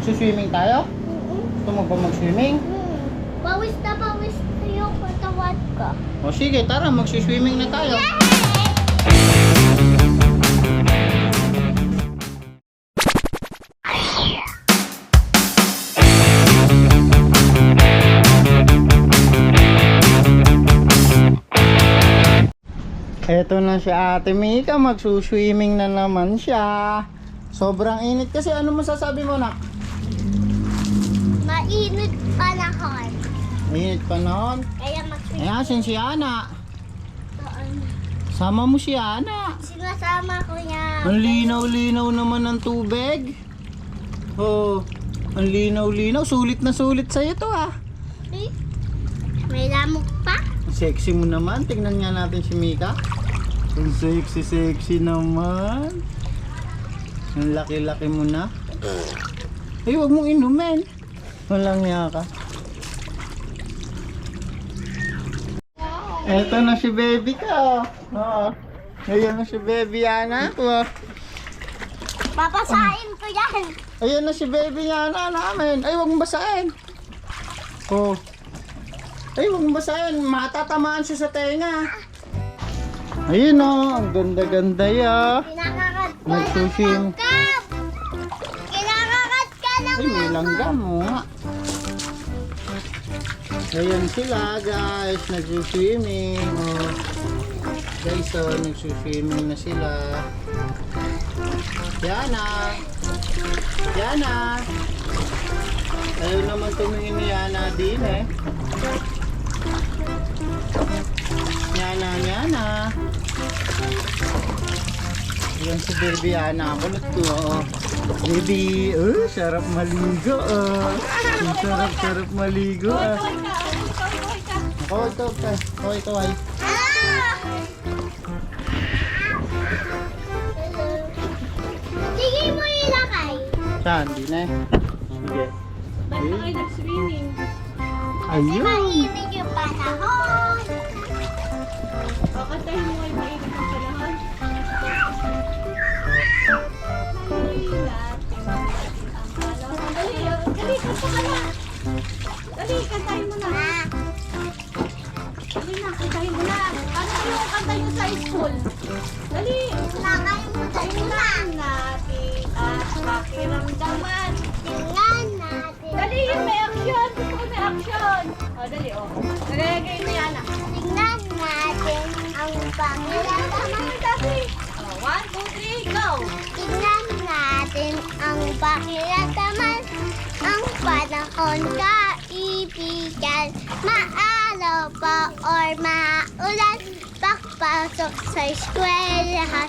Magsuswimming tayo? Gusto mo ba mag-swimming? Pawis na yung katawan ko. O sige, tara, magsuswimming na tayo. Eto na si Ate Mika, magsuswimming na naman siya. Sobrang init kasi, ano masasabi mo, nak? Mainit panahon. Init pa noon. Kaya mag-swimming. Ayan, sin si Ana. Sama mo si Ana. Sinasama ko niya. Ang linaw-linaw naman ng tubig. Oh, ang linaw-linaw. Sulit na sulit sa'yo to ah. Eh, may lamok pa. Sexy mo naman. Tingnan nga natin si Mika. Ang sexy naman. Ang laki-laki mo na. Eh, huwag mong inumin. Walang niya ka. Eto na si baby ko. Oo. Ayan na si baby Ana ko. Papasain ko yan. Ayan na si baby Ana namin. Ay, huwag mong basahin. Oh. Ay, huwag mong basahin. Matatamaan siya sa tenga. Ayun o. Ang ganda-ganda ya. Kinakakat ko Nagsusim. ng langgam. Kinakakat ka ng Ay, may langgam mo nga. Ayan sila guys. Nagsuswimming. Oh. Guys, oh, nagsuswimming na sila. Yana. Yana. Ayaw naman tumingin ni Yana din eh. Yana. Yan si baby Yana. Kulit ko. Oh. Baby, sarap maligo. Sarap maligo. Ito ay. Sige mo ilakay. Saan? Di na eh. Sige. Ba't na kayo nag-swimming? Kasi Ayun. mainit yung panahon. Pakantahin mo kayo mainit ang panahon. Dali, kanta ka na. Dali, kantahin mo na. Dali na, kantahin mo na. Paano kayo kantahin mo sa school? Dali. Nakalimutan mo na. Tingnan natin at pakiramdaman. Tingnan natin. Dali, may action. Gusto ko may action. O, dali, o. Nalagay mo yan, ah. Tingnan natin ang pakiramdaman. Dali. O, 1, 2, 3, go. Tingnan natin ang pakiramdaman. Ang panahon kaibigan. Maaraw pa or maulan. Pagpasok sa eskwelahan.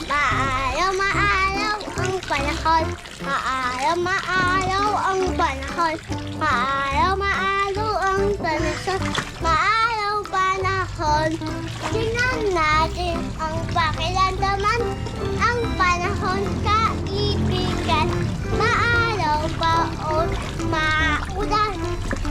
Maaraw ang panahon. Maaraw ang panahon. Maaraw ang panahon. Maaraw panahon. Tingnan natin ang pakiramdaman. Ang panahon kaibigan. Maaraw pa o maulan.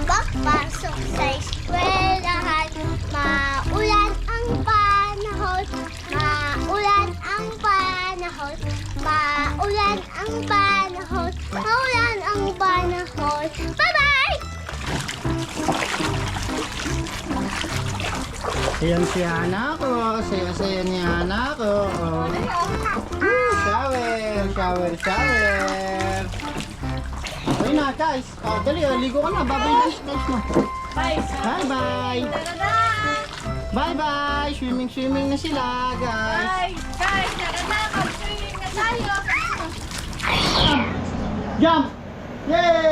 Pagpasok sa eskwelahan. Maulan ang panahon. Maulan ang panahon. Maulan ang panahon. Maulan ang panahon. Bye-bye! Ayan si Ana ko. Saya-saya ni Ana ko. Oh. Shower. Ayun na guys. Oh, dali, ligo ka na. Babay guys mo. Bye. Bye-bye. Bye-bye. Swimming na sila guys. Guys, tara na. Mag-swimming na tayo. Jump! Yay!